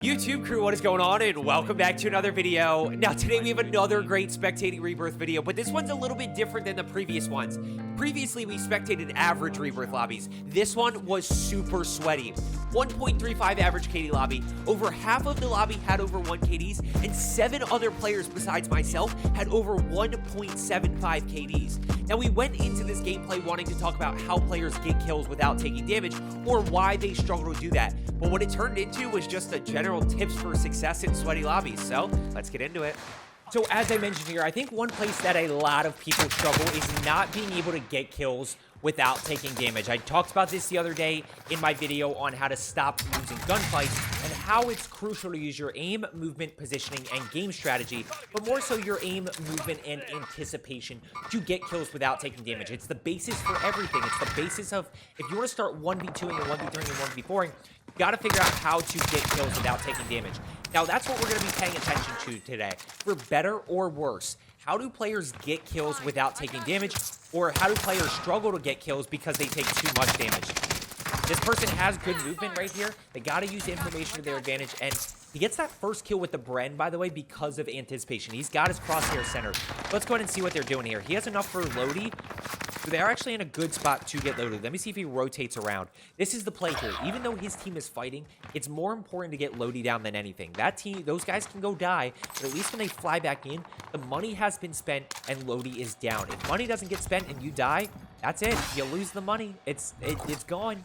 YouTube crew, what is going on, and welcome back to another video. Now today we have another great spectating Rebirth video, but this one's a little bit different than the previous ones. Previously we spectated average Rebirth lobbies. This one was super sweaty. 1.35 average KD lobby. Over half of the lobby had over 1 KDs, and 7 other players besides myself had over 1.75 KDs. Now we went into this gameplay wanting to talk about how players get kills without taking damage, or why they struggle to do that. But what it turned into was just a general tips for success in sweaty lobbies. So let's get into it. So as I mentioned here, I think one place that a lot of people struggle is not being able to get kills without taking damage. I talked about this the other day in my video on how to stop losing gunfights and how it's crucial to use your aim, movement, positioning, and game strategy, but more so your aim, movement, and anticipation to get kills without taking damage. It's the basis for everything. It's the basis of, if you want to start 1v2ing and 1v3ing and 1v4ing, you got to figure out how to get kills without taking damage. Now, that's what we're going to be paying attention to today. For better or worse, how do players get kills without taking damage, or how do players struggle to get kills because they take too much damage? This person has good movement right here. They got to use information to their advantage, and he gets that first kill with the Bren, by the way, because of anticipation. He's got his crosshair centered. Let's go ahead and see what they're doing here. He has enough for Lodi. So they're actually in a good spot to get loaded. Let me see if he rotates around. This is the play here. Even though his team is fighting, it's more important to get Lodi down than anything. That team, those guys can go die, but at least when they fly back in, the money has been spent and Lodi is down. If money doesn't get spent and you die, that's it. You lose the money. It's gone.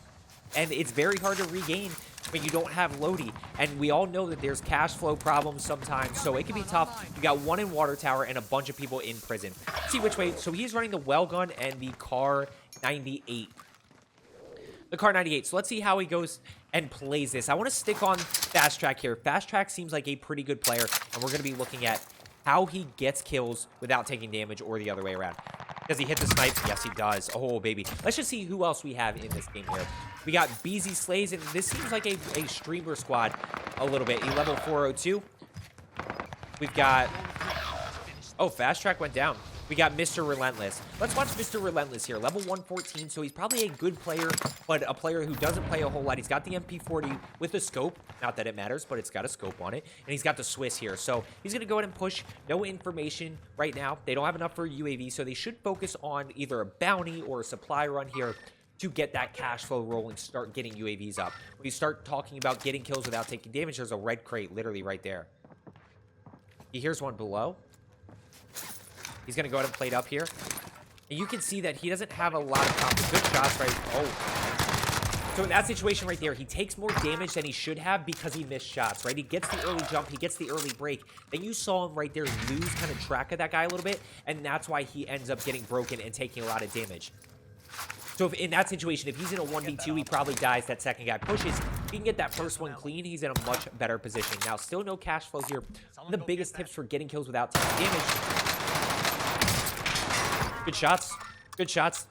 And it's very hard to regain when you don't have Lodi. And we all know that there's cash flow problems sometimes, so it can be tough. You got one in Water Tower and a bunch of people in prison. Let's see which way. So he's running the well gun and the car 98. The car 98. So let's see how he goes and plays this. I want to stick on Fast Track here. Fast Track seems like a pretty good player, and we're going to be looking at how he gets kills without taking damage, or the other way around. Does he hit the snipe? Yes, he does. Oh, baby. Let's just see who else we have in this game here. We got BZ Slays, and this seems like a streamer squad a little bit. A level 402. We've got... Oh, Fast Track went down. We got Mr. Relentless. Let's watch Mr. Relentless here. Level 114, so he's probably a good player, but a player who doesn't play a whole lot. He's got the MP40 with a scope. Not that it matters, but it's got a scope on it. And he's got the Swiss here. So he's going to go ahead and push. No information right now. They don't have enough for UAV, so they should focus on either a bounty or a supply run here to get that cash flow rolling, start getting UAVs up. When you start talking about getting kills without taking damage, there's a red crate literally right there. He hears one below. He's going to go ahead and play it up here. And you can see that he doesn't have a lot of good shots, right? Oh. So in that situation right there, he takes more damage than he should have because he missed shots, right? He gets the early jump. He gets the early break. Then you saw him right there lose kind of track of that guy a little bit. And that's why he ends up getting broken and taking a lot of damage. So if in that situation, if he's in a 1v2, he probably dies. That second guy pushes. If he can get that first one clean, he's in a much better position. Now, still no cash flows here. One of the biggest tips for getting kills without taking damage. Good shots. Good shots.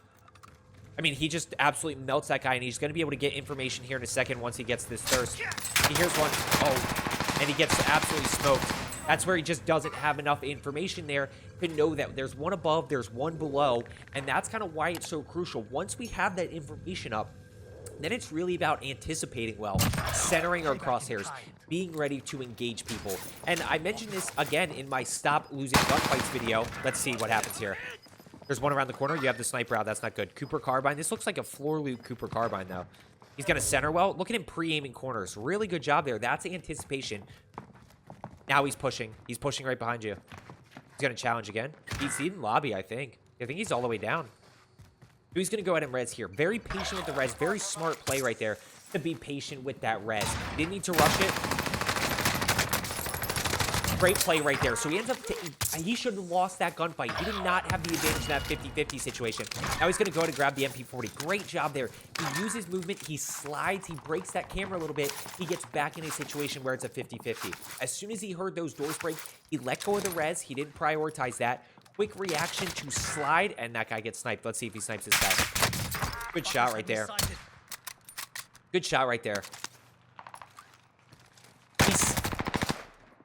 I mean, he just absolutely melts that guy, and he's going to be able to get information here in a second once he gets this thirst. He hears one. Oh, and he gets absolutely smoked. That's where he just doesn't have enough information there to know that there's one above, there's one below, and that's kind of why it's so crucial. Once we have that information up, then it's really about anticipating well, centering our crosshairs, being ready to engage people. And I mentioned this again in my Stop Losing Gunfights video. Let's see what happens here. There's one around the corner. You have the sniper out. That's not good. Cooper Carbine. This looks like a floor loop Cooper Carbine, though. He's going to center well. Look at him pre-aiming corners. Really good job there. That's anticipation. Now he's pushing. He's pushing right behind you. He's going to challenge again. He's in lobby, I think. I think he's all the way down. He's going to go ahead and res here. Very patient with the res. Very smart play right there to be patient with that res. Didn't need to rush it. Great play right there. So he ends up, he should have lost that gunfight. He did not have the advantage in that 50-50 situation. Now he's going to go ahead and grab the MP40. Great job there. He uses movement. He slides. He breaks that camera a little bit. He gets back in a situation where it's a 50-50. As soon as he heard those doors break, he let go of the res. He didn't prioritize that. Quick reaction to slide, and that guy gets sniped. Let's see if he snipes this guy. Good shot right there. Good shot right there.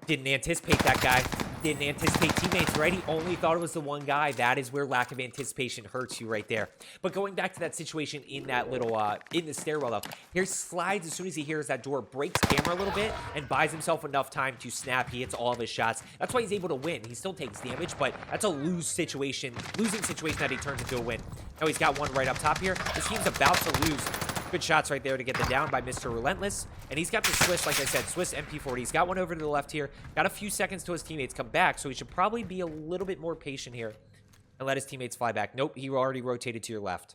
Didn't anticipate that guy. Didn't anticipate teammates, right? He only thought it was the one guy. That is where lack of anticipation hurts you right there. But going back to that situation in that little, in the stairwell though, here slides as soon as he hears that door, breaks camera a little bit, and buys himself enough time to snap. He hits all of his shots. That's why he's able to win. He still takes damage, but that's a losing situation that he turns into a win. Now he's got one right up top here. This team's about to lose. Good shots right there to get the down by Mr. Relentless. And he's got the Swiss, like I said, Swiss MP40. He's got one over to the left here. Got a few seconds till his teammates come back, so he should probably be a little bit more patient here and let his teammates fly back. Nope, he already rotated to your left.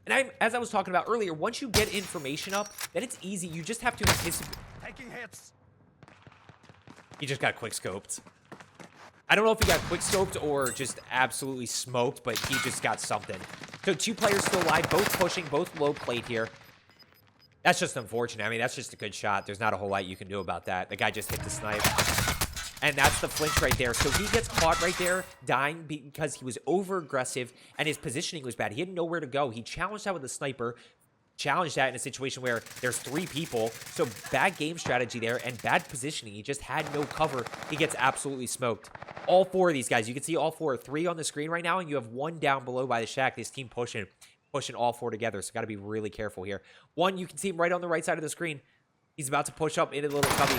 And as I was talking about earlier, once you get information up, then it's easy. You just have to anticipate. Taking hits. He just got quick scoped. I don't know if he got quick scoped or just absolutely smoked, but he just got something. So 2 players still alive, both pushing, both low plate here. That's just unfortunate. I mean, that's just a good shot. There's not a whole lot you can do about that. The guy just hit the snipe. And that's the flinch right there. So he gets caught right there, dying because he was over-aggressive, and his positioning was bad. He had nowhere to go. He challenged that with a sniper. Challenged that in a situation where there's 3 people. So bad game strategy there and bad positioning. He just had no cover. He gets absolutely smoked. All 4 of these guys, you can see all 4, 3 on the screen right now, and you have 1 down below by the shack. This team pushing all 4 together, so got to be really careful here. 1, you can see him right on the right side of the screen. He's about to push up into the little cubby.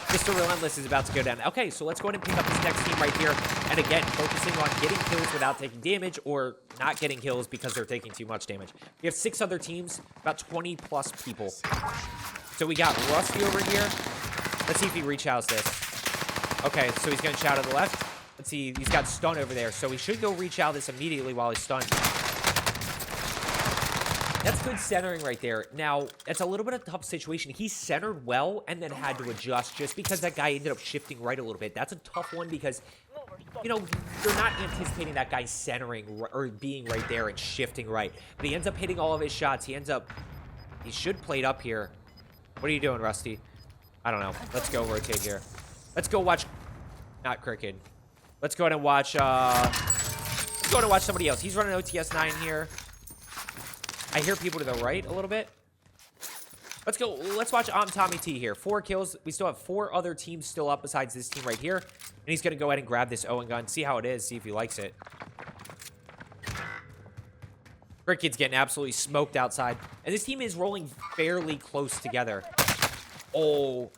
Mr. Relentless is about to go down. Okay, so let's go ahead and pick up this next team right here. And again, focusing on getting kills without taking damage or not getting kills because they're taking too much damage. We have 6 other teams, about 20 plus people. So we got Rusty over here. Let's see if he re-chows this. Okay, so he's going to chow to the left. Let's see, he's got stun over there. So he should go re-chow this immediately while he's stunned. That's good centering right there. Now, that's a little bit of a tough situation. He centered well and then had to adjust just because that guy ended up shifting right a little bit. That's a tough one because, you know, you're not anticipating that guy centering or being right there and shifting right. But he ends up hitting all of his shots. He should plate up here. What are you doing, Rusty? I don't know. Let's go rotate here. Let's go watch, not Cricket. Let's go ahead and watch, somebody else. He's running OTS 9 here. I hear people to the right a little bit. Let's go. Let's watch Tommy T here. 4 kills. We still have 4 other teams still up besides this team right here. And he's going to go ahead and grab this Owen gun. See how it is. See if he likes it. Cricket's getting absolutely smoked outside. And this team is rolling fairly close together. Oh,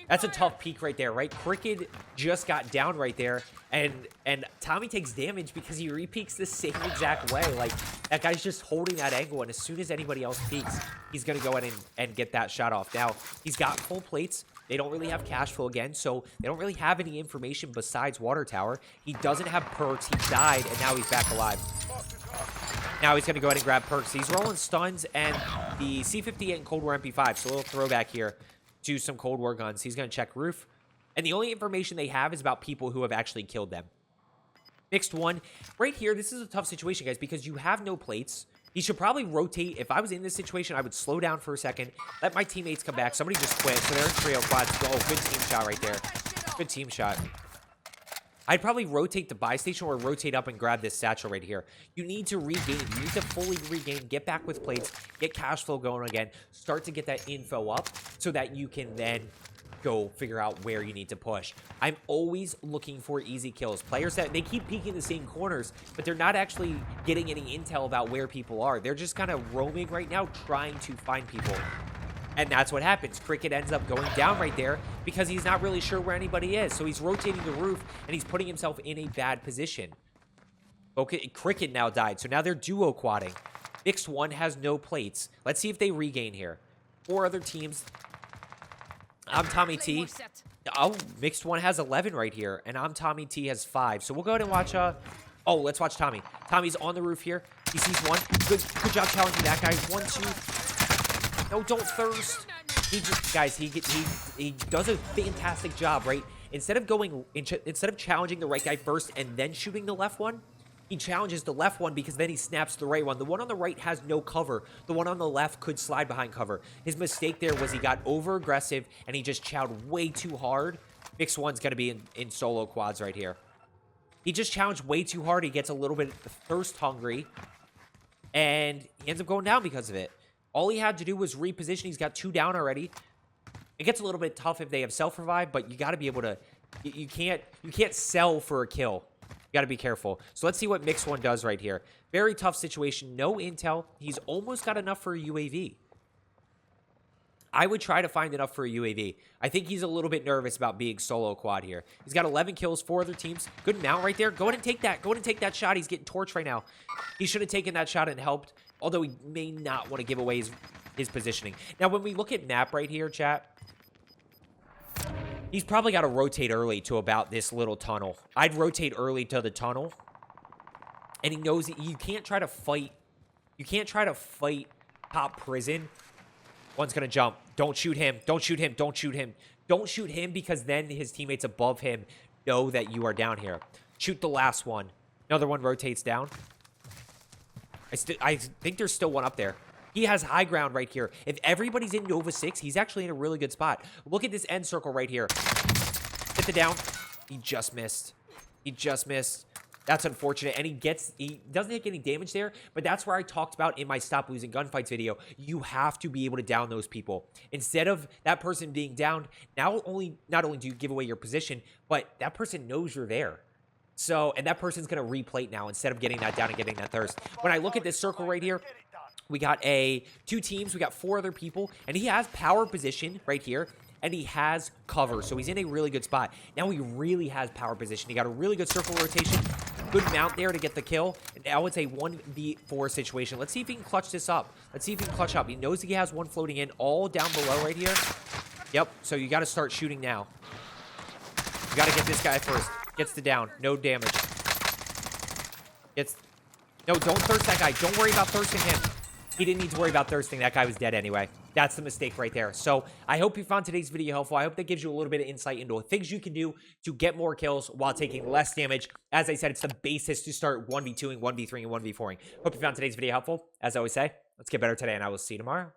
that's a tough peek right there, right? Cricket just got down right there. And Tommy takes damage because he re-peeks the same exact way. Like, that guy's just holding that angle, and as soon as anybody else peeks, he's going to go in and get that shot off. Now, he's got full plates. They don't really have cash flow again, so they don't really have any information besides Water Tower. He doesn't have perks. He died, and now he's back alive. Now he's going to go ahead and grab perks. He's rolling stuns and the C58 and Cold War MP5, so a little throwback here to some Cold War guns. He's going to check roof. And the only information they have is about people who have actually killed them. Mixed 1. Right here, this is a tough situation, guys, because you have no plates. He should probably rotate. If I was in this situation, I would slow down for a second, let my teammates come back. Somebody just quit, so they're in trio quads. Oh, good team shot right there. Good team shot. I'd probably rotate the buy station or rotate up and grab this satchel right here. You need to regain. You need to fully regain, get back with plates, get cash flow going again, start to get that info up so that you can then go figure out where you need to push. I'm always looking for easy kills. Players that they keep peeking the same corners, but they're not actually getting any intel about where people are. They're just kind of roaming right now, trying to find people. And that's what happens. Cricket ends up going down right there because he's not really sure where anybody is. So he's rotating the roof and he's putting himself in a bad position. Okay, Cricket now died. So now they're duo quadding. Mixed 1 has no plates. Let's see if they regain here. 4 other teams. I'm Tommy T. Oh, Mixed 1 has 11 right here. And I'm Tommy T has 5. So we'll go ahead and watch, oh, let's watch Tommy. Tommy's on the roof here. He sees 1. Good job challenging that guy. 1, 2. No, don't thirst. He just, guys, he does a fantastic job, right? Instead of challenging the right guy first and then shooting the left one, he challenges the left one because then he snaps the right one. The one on the right has no cover. The one on the left could slide behind cover. His mistake there was he got over aggressive and he just chowed way too hard. Mixed 1's going to be in solo quads right here. He just challenged way too hard. He gets a little bit thirst hungry and he ends up going down because of it. All he had to do was reposition. He's got 2 down already. It gets a little bit tough if they have self-revive, but you got to be able to... You can't sell for a kill. You got to be careful. So let's see what Mix 1 does right here. Very tough situation. No intel. He's almost got enough for a UAV. I would try to find enough for a UAV. I think he's a little bit nervous about being solo quad here. He's got 11 kills, 4 other teams. Good mount right there. Go ahead and take that. Go ahead and take that shot. He's getting torched right now. He should have taken that shot and helped, although he may not want to give away his positioning. Now, when we look at map right here, chat, he's probably got to rotate early to about this little tunnel. I'd rotate early to the tunnel. And he knows that you can't try to fight. You can't try to fight top prison. One's going to jump. Don't shoot him. Don't shoot him. Don't shoot him. Don't shoot him because then his teammates above him know that you are down here. Shoot the last one. Another one rotates down. I think there's still one up there. He has high ground right here. If everybody's in Nova 6, he's actually in a really good spot. Look at this end circle right here. Hit the down. He just missed. He just missed. That's unfortunate. And he doesn't take any damage there, but that's where I talked about in my Stop Losing Gunfights video. You have to be able to down those people. Instead of that person being downed, not only do you give away your position, but that person knows you're there. So, and that person's going to replate now instead of getting that down and getting that thirst. When I look at this circle right here, we got 2 teams, we got 4 other people, and he has power position right here. And he has cover, so he's in a really good spot. Now he really has power position. He got a really good circle rotation. Good mount there to get the kill. And now it's a 1v4 situation. Let's see if he can clutch this up. Let's see if he can clutch up. He knows he has one floating in all down below right here. Yep, so you got to start shooting now. You got to get this guy first. Gets the down. No damage. No, don't thirst that guy. Don't worry about thirsting him. He didn't need to worry about thirsting. That guy was dead anyway. That's the mistake right there. So I hope you found today's video helpful. I hope that gives you a little bit of insight into things you can do to get more kills while taking less damage. As I said, it's the basis to start 1v2ing, 1v3ing, and 1v4ing. Hope you found today's video helpful. As I always say, let's get better today, and I will see you tomorrow.